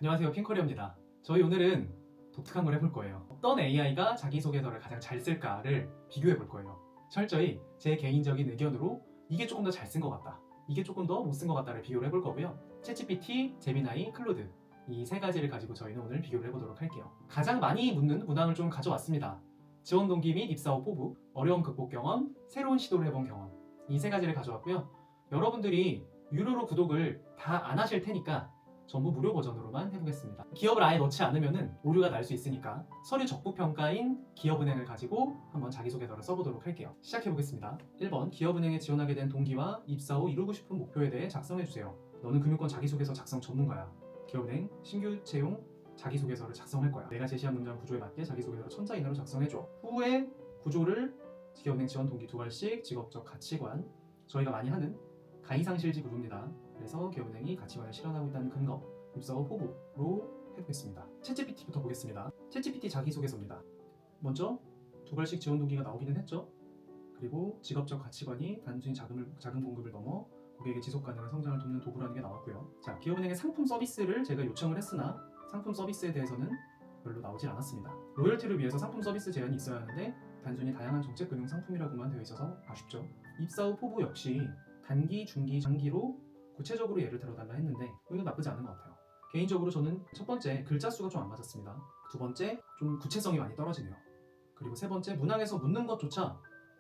안녕하세요, 핑커리입니다. 저희 오늘은 독특한 걸 해볼 거예요. 어떤 AI가 자기소개서를 가장 잘 쓸까를 비교해 볼 거예요. 철저히 제 개인적인 의견으로 이게 조금 더 잘 쓴 것 같다, 이게 조금 더 못 쓴 것 같다를 비교를 해볼 거고요. 챗GPT, 제미나이, 클로드 이 세 가지를 가지고 저희는 오늘 비교를 해보도록 할게요. 가장 많이 묻는 문항을 좀 가져왔습니다. 지원 동기 및 입사 후 포부, 어려움 극복 경험, 새로운 시도를 해본 경험, 이 세 가지를 가져왔고요. 여러분들이 유료로 구독을 다 안 하실 테니까 전부 무료 버전으로만 해보겠습니다. 기업을 아예 넣지 않으면 오류가 날 수 있으니까 서류 적부평가인 기업은행을 가지고 한번 자기소개서를 써보도록 할게요. 시작해보겠습니다. 1번, 기업은행에 지원하게 된 동기와 입사 후 이루고 싶은 목표에 대해 작성해주세요. 너는 금융권 자기소개서 작성 전문가야. 기업은행 신규 채용 자기소개서를 작성할 거야. 내가 제시한 문장 구조에 맞게 자기소개서를 천자 이내로 작성해줘. 후에 구조를 기업은행 지원 동기 2갈씩, 직업적 가치관, 저희가 많이 하는 가이상실지 구조입니다. 그래서 기업은행이 가치관을 실현하고 있다는 근거, 입사 후 포부로 해보겠습니다. 챗GPT부터 보겠습니다. 챗GPT 자기소개서입니다. 먼저 2갈씩 지원 동기가 나오기는 했죠. 그리고 직업적 가치관이 단순히 자금 공급을 넘어 고객의 지속 가능한 성장을 돕는 도구라는 게 나왔고요. 자, 기업은행의 상품 서비스를 제가 요청을 했으나 상품 서비스에 대해서는 별로 나오질 않았습니다. 로열티를 위해서 상품 서비스 제한이 있어야 하는데 단순히 다양한 정책 금융 상품이라고만 되어 있어서 아쉽죠. 입사 후 포부 역시 단기, 중기, 장기로 구체적으로 예를 들어달라 했는데 이건 나쁘지 않은 것 같아요. 개인적으로 저는 첫 번째 글자 수가 좀 안 맞았습니다. 두 번째 좀 구체성이 많이 떨어지네요. 그리고 세 번째 문항에서 묻는 것조차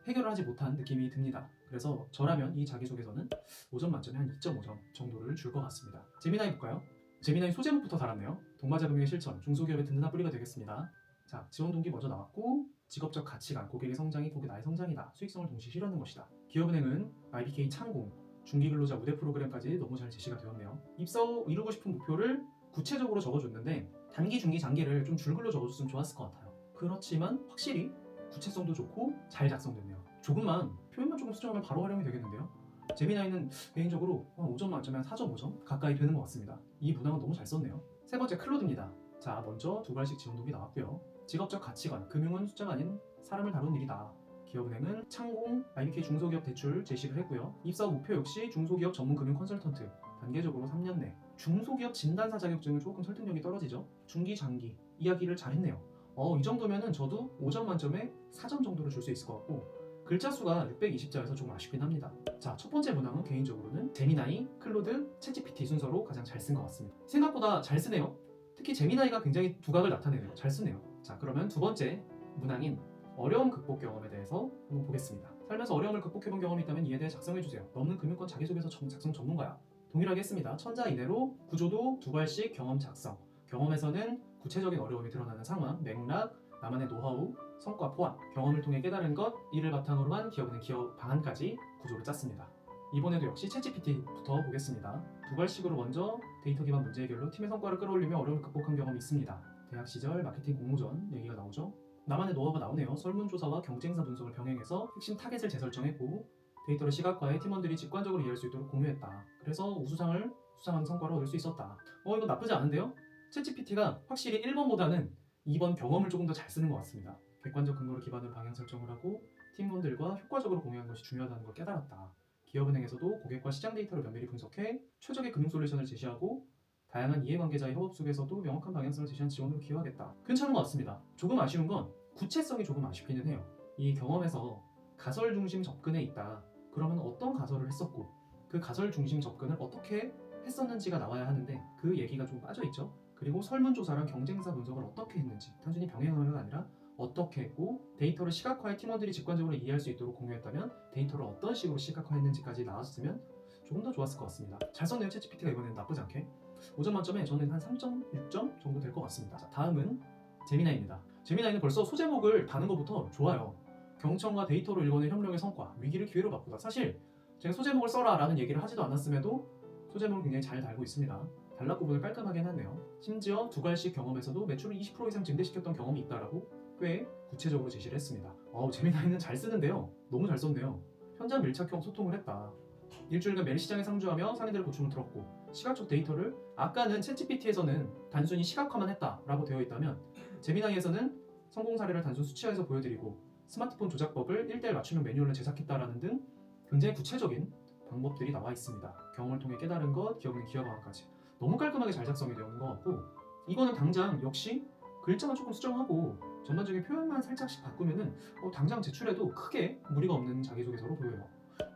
해결을 하지 못한 느낌이 듭니다. 그래서 저라면 이 자기소개서는 5점 만점에 한 2.5점 정도를 줄 것 같습니다. 제미나이 볼까요? 제미나이 소제목부터 달았네요. 동마자금융의 실천, 중소기업의 든든한 뿌리가 되겠습니다. 자, 지원 동기 먼저 나왔고, 직업적 가치관, 고객의 성장이 고객 나의 성장이다, 수익성을 동시에 실현하는 것이다. 기업은행은 IBK 창공, 중기근로자 우대 프로그램까지 너무 잘 제시가 되었네요. 입사 후 이루고 싶은 목표를 구체적으로 적어줬는데 단기, 중기, 장기를 좀 줄글로 적어줬으면 좋았을 것 같아요. 그렇지만 확실히 구체성도 좋고 잘 작성됐네요. 조금만 표현만 조금 수정하면 바로 활용이 되겠는데요. 제미나이는 개인적으로 5점 만점에 한 4.5점 가까이 되는 것 같습니다. 이 문항은 너무 잘 썼네요. 세 번째 클로드입니다. 자, 먼저 2갈씩 지원 동기 나왔고요. 직업적 가치관, 금융은 숫자가 아닌 사람을 다루는 일이다. 기업은행은 창공, IBK 중소기업 대출 제시를 했고요. 입사 후 목표 역시 중소기업 전문 금융 컨설턴트, 단계적으로 3년 내. 중소기업 진단사 자격증은 조금 설득력이 떨어지죠. 중기, 장기 이야기를 잘했네요. 이 정도면은 저도 5점 만점에 4점 정도를 줄 수 있을 것 같고, 글자 수가 620자여서 조금 아쉽긴 합니다. 자, 첫 번째 문항은 개인적으로는 제미나이, 클로드, 챗GPT 순서로 가장 잘 쓴 것 같습니다. 생각보다 잘 쓰네요. 특히 제미나이가 굉장히 두각을 나타내네요. 잘 쓰네요. 자, 그러면 두 번째 문항인 어려움 극복 경험에 대해서 한번 보겠습니다. 살면서 어려움을 극복해본 경험이 있다면 이에 대해 작성해주세요. 너는 금융권 자기소개서 작성 전문가야. 동일하게 했습니다. 천자 이내로 구조도 2갈씩 경험 작성. 경험에서는 구체적인 어려움이 드러나는 상황, 맥락, 나만의 노하우, 성과 포함, 경험을 통해 깨달은 것, 이를 바탕으로 한 기업은행 기업 방안까지 구조를 짰습니다. 이번에도 역시 챗GPT부터 보겠습니다. 2갈씩으로 먼저 데이터 기반 문제 해결로 팀의 성과를 끌어올리며 어려움을 극복한 경험이 있습니다. 대학 시절 마케팅 공모전 얘기가 나오죠. 나만의 노하우가 나오네요. 설문조사와 경쟁사 분석을 병행해서 핵심 타겟을 재설정했고 데이터를 시각화해 팀원들이 직관적으로 이해할 수 있도록 공유했다. 그래서 우수상을 수상한 성과를 얻을 수 있었다. 이거 나쁘지 않은데요? 챗GPT가 확실히 1번보다는 2번 경험을 조금 더 잘 쓰는 것 같습니다. 객관적 근거를 기반으로 방향 설정을 하고 팀원들과 효과적으로 공유하는 것이 중요하다는 걸 깨달았다. 기업은행에서도 고객과 시장 데이터를 면밀히 분석해 최적의 금융 솔루션을 제시하고 다양한 이해관계자의 협업 속에서,도 명확한 방향성을 제시한 지원으로 기여하겠다. 괜찮은 것 같습니다. 조금 아쉬운 건 구체성이 조금 아쉽기는 해요. 이 경험에서 가설 중심 접근에 있다. 그러면 어떤 가설을 했었고 그 가설 중심 접근을 어떻게 했었는지가 나와야 하는데 그 얘기가 좀 빠져있죠. 그리고 설문조사랑 경쟁사 분석을 어떻게 했는지, 단순히 병행하는 게 아니라 어떻게 했고, 데이터를 시각화해 팀원들이 직관적으로 이해할 수 있도록 공유했다면 데이터를 어떤 식으로 시각화했는지까지 나왔으면 조금 더 좋았을 것 같습니다. 잘 썼네요. 챗GPT가 이번에는 나쁘지 않게. 5점 만점에 저는 한 3.6점 정도 될 것 같습니다. 자, 다음은 제미나이입니다. 제미나이는 벌써 소제목을 다는 것부터 좋아요. 경청과 데이터로 일궈낸 협력의 성과, 위기를 기회로 바꾸다. 사실 제가 소제목을 써라 라는 얘기를 하지도 않았음에도 소제목을 굉장히 잘 달고 있습니다. 단락 구분을 깔끔하게 해놨네요. 심지어 2갈씩 경험에서도 매출을 20% 이상 증대시켰던 경험이 있다라고 꽤 구체적으로 제시를 했습니다. 제미나이는 잘 쓰는데요. 너무 잘 썼네요. 현장 밀착형 소통을 했다. 일주일간 매일 시장에 상주하며 상인들의 고충을 들었고, 시각적 데이터를 아까는 챗GPT에서는 단순히 시각화만 했다라고 되어 있다면 제미나이에서는 성공 사례를 단순 수치화해서 보여드리고 스마트폰 조작법을 1:1 맞춤형 매뉴얼을 제작했다라는 등 굉장히 구체적인 방법들이 나와 있습니다. 경험을 통해 깨달은 것, 기업은 기업 방안까지. 너무 깔끔하게 잘 작성이 되어 있는 것 같고, 이거는 당장 역시 글자만 조금 수정하고 전반적인 표현만 살짝씩 바꾸면은 당장 제출해도 크게 무리가 없는 자기소개서로 보여요.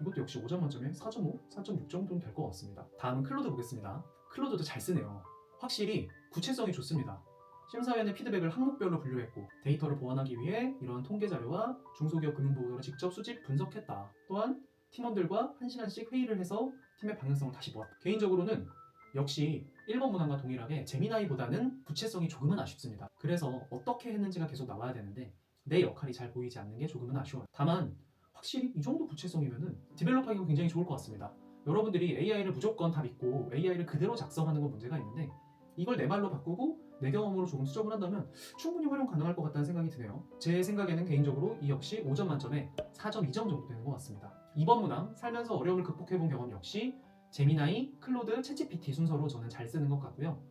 이것도 역시 5점 만점에 4.5, 4.6 정도는 될 것 같습니다. 다음은 클로드 보겠습니다. 클로드도 잘 쓰네요. 확실히 구체성이 좋습니다. 심사위원의 피드백을 항목별로 분류했고, 데이터를 보완하기 위해 이러한 통계 자료와 중소기업 금융보고서를 직접 수집 분석했다. 또한 팀원들과 1시간씩 회의를 해서 팀의 방향성을 다시 보았다. 개인적으로는 역시 1번 문항과 동일하게 제미나이보다는 구체성이 조금은 아쉽습니다. 그래서 어떻게 했는지가 계속 나와야 되는데 내 역할이 잘 보이지 않는 게 조금은 아쉬워요. 다만 확실히 이 정도 구체성이면은 디벨롭하기가 굉장히 좋을 것 같습니다. 여러분들이 AI를 무조건 다 믿고 AI를 그대로 작성하는 건 문제가 있는데, 이걸 내 말로 바꾸고 내 경험으로 조금 수정을 한다면 충분히 활용 가능할 것 같다는 생각이 드네요. 제 생각에는 개인적으로 이 역시 5점 만점에 4.2점 정도 되는 것 같습니다. 2번 문항, 살면서 어려움을 극복해본 경험 역시 제미나이, 클로드, 챗GPT 순서로 저는 잘 쓰는 것 같고요.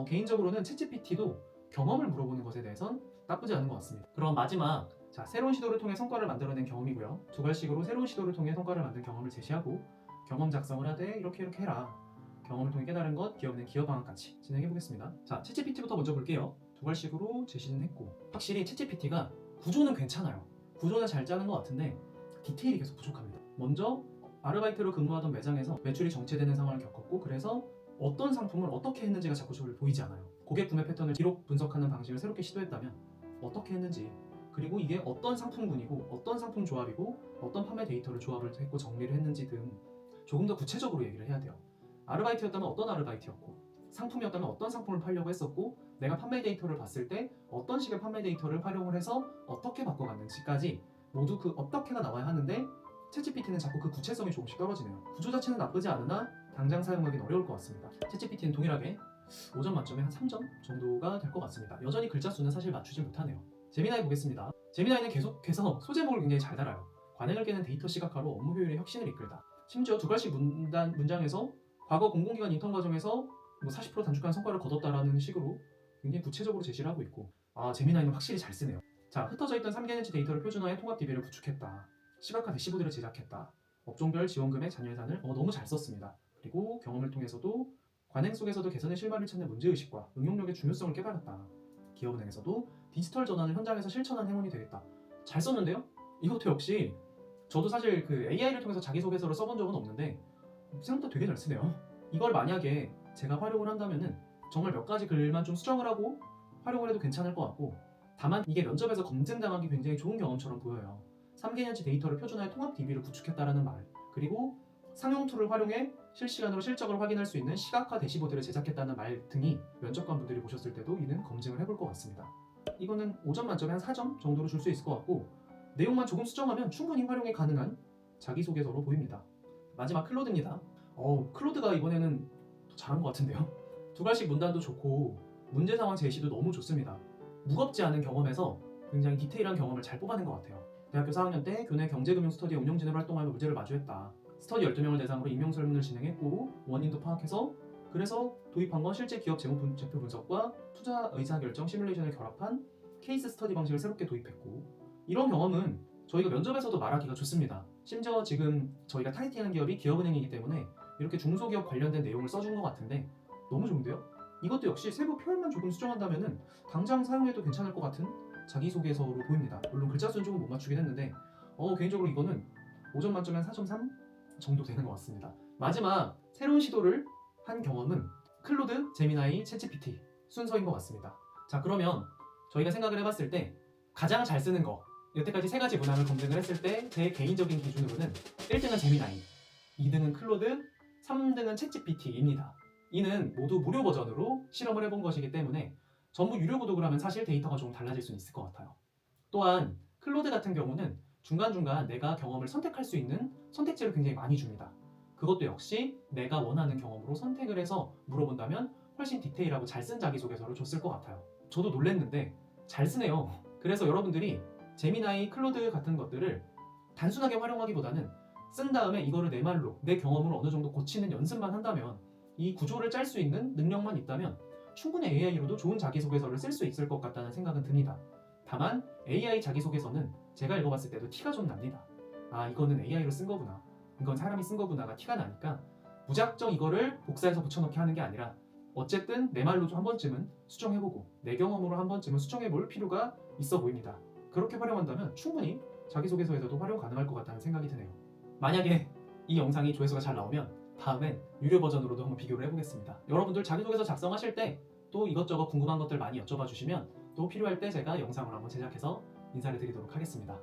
개인적으로는 챗GPT도 경험을 물어보는 것에 대해선 나쁘지 않은 것 같습니다. 그럼 마지막, 자, 새로운 시도를 통해 성과를 만들어낸 경험이고요. 두 갈식으로 새로운 시도를 통해 성과를 만든 경험을 제시하고 경험 작성을 하되 이렇게 해라. 경험을 통해 깨달은 것, 기업은 기업 방향까지 진행해보겠습니다. 자, 챗GPT부터 먼저 볼게요. 두 갈식으로 제시는 했고, 확실히 챗GPT가 구조는 괜찮아요. 구조는 잘 짜는 것 같은데 디테일이 계속 부족합니다. 먼저 아르바이트로 근무하던 매장에서 매출이 정체되는 상황을 겪었고, 그래서 어떤 상품을 어떻게 했는지가 자꾸 저를 보이지 않아요. 고객 구매 패턴을 기록 분석하는 방식을 새롭게 시도했다면 어떻게 했는지, 그리고 이게 어떤 상품군이고 어떤 상품 조합이고 어떤 판매 데이터를 조합을 했고 정리를 했는지 등 조금 더 구체적으로 얘기를 해야 돼요. 아르바이트였다면 어떤 아르바이트였고, 상품이었다면 어떤 상품을 팔려고 했었고, 내가 판매 데이터를 봤을 때 어떤 식의 판매 데이터를 활용을 해서 어떻게 바꿔갔는지까지 모두 그 어떻게가 나와야 하는데, 챗GPT는 자꾸 그 구체성이 조금씩 떨어지네요. 구조 자체는 나쁘지 않으나 당장 사용하기는 어려울 것 같습니다. 챗GPT는 동일하게 5점 만점에 한 3점 정도가 될 것 같습니다. 여전히 글자 수는 사실 맞추지 못하네요. 제미나이 보겠습니다. 제미나이는 계속해서 소제목을 굉장히 잘 달아요. 관행을 깨는 데이터 시각화로 업무 효율의 혁신을 이끌다. 심지어 두 갈씩 문장에서 과거 공공기관 인턴 과정에서 40% 단축한 성과를 거뒀다라는 식으로 굉장히 구체적으로 제시를 하고 있고, 제미나이는 확실히 잘 쓰네요. 자, 흩어져 있던 3개년치 데이터를 표준화해 통합 DB를 구축했다. 시각화 대시보드를 제작했다. 업종별 지원금의 잔여 예산을 너무 잘 썼습니다. 그리고 경험을 통해서도 관행 속에서도 개선의 실마리를 찾는 문제의식과 응용력의 중요성을 깨달았다. 기업은행에서도 디지털 전환을 현장에서 실천한 행운이 되겠다. 잘 썼는데요? 이것도 역시 저도 사실 그 AI를 통해서 자기소개서를 써본 적은 없는데 생각보다 되게 잘 쓰네요. 이걸 만약에 제가 활용을 한다면은 정말 몇 가지 글만 좀 수정을 하고 활용을 해도 괜찮을 것 같고, 다만 이게 면접에서 검증당하기 굉장히 좋은 경험처럼 보여요. 3개년치 데이터를 표준화해 통합 DB를 구축했다라는 말, 그리고 상용 툴을 활용해 실시간으로 실적을 확인할 수 있는 시각화 대시보드를 제작했다는 말 등이 면접관분들이 보셨을 때도 이는 검증을 해볼 것 같습니다. 이거는 5점 만점에 한 4점 정도로 줄 수 있을 것 같고, 내용만 조금 수정하면 충분히 활용이 가능한 자기소개서로 보입니다. 마지막 클로드입니다. 클로드가 이번에는 더 잘한 것 같은데요. 두 갈씩 문단도 좋고 문제 상황 제시도 너무 좋습니다. 무겁지 않은 경험에서 굉장히 디테일한 경험을 잘 뽑아낸 것 같아요. 대학교 4학년 때 교내 경제금융 스터디 운영진으로 활동하며 문제를 마주했다. 스터디 12명을 대상으로 임용 설문을 진행했고 원인도 파악해서, 그래서 도입한 건 실제 기업 재무 제표 분석과 투자 의사결정 시뮬레이션을 결합한 케이스 스터디 방식을 새롭게 도입했고, 이런 경험은 저희가 면접에서도 말하기가 좋습니다. 심지어 지금 저희가 타겟팅한 기업이 기업은행이기 때문에 이렇게 중소기업 관련된 내용을 써준 것 같은데 너무 좋은데요? 이것도 역시 세부 표현만 조금 수정한다면 당장 사용해도 괜찮을 것 같은 자기소개서로 보입니다. 물론 글자 수는 조금 못 맞추긴 했는데 개인적으로 이거는 5점 만점에 4.3 정도 되는 것 같습니다. 마지막 새로운 시도를 한 경험은 클로드, 제미나이, 챗GPT 순서인 것 같습니다. 자, 그러면 저희가 생각을 해봤을 때 가장 잘 쓰는 거, 여태까지 세 가지 문항을 검증을 했을 때 제 개인적인 기준으로는 1등은 제미나이, 2등은 클로드, 3등은 챗GPT입니다. 이는 모두 무료 버전으로 실험을 해본 것이기 때문에 전부 유료 구독을 하면 사실 데이터가 조금 달라질 수 있을 것 같아요. 또한 클로드 같은 경우는 중간중간 내가 경험을 선택할 수 있는 선택지를 굉장히 많이 줍니다. 그것도 역시 내가 원하는 경험으로 선택을 해서 물어본다면 훨씬 디테일하고 잘 쓴 자기소개서를 줬을 것 같아요. 저도 놀랬는데 잘 쓰네요. 그래서 여러분들이 제미나이, 클로드 같은 것들을 단순하게 활용하기보다는 쓴 다음에 이거를 내 말로, 내 경험으로 어느 정도 고치는 연습만 한다면, 이 구조를 짤 수 있는 능력만 있다면 충분히 AI로도 좋은 자기소개서를 쓸 수 있을 것 같다는 생각은 듭니다. 다만 AI 자기소개서는 제가 읽어봤을 때도 티가 좀 납니다. 이거는 AI로 쓴 거구나, 이건 사람이 쓴 거구나가 티가 나니까 무작정 이거를 복사해서 붙여넣기 하는 게 아니라 어쨌든 내 말로 한 번쯤은 수정해보고 내 경험으로 한 번쯤은 수정해볼 필요가 있어 보입니다. 그렇게 활용한다면 충분히 자기소개서에서도 활용 가능할 것 같다는 생각이 드네요. 만약에 이 영상이 조회수가 잘 나오면 다음엔 유료 버전으로도 한번 비교를 해보겠습니다. 여러분들 자기소개서 작성하실 때 또 이것저것 궁금한 것들 많이 여쭤봐 주시면 또 필요할 때 제가 영상을 한번 제작해서 인사를 드리도록 하겠습니다.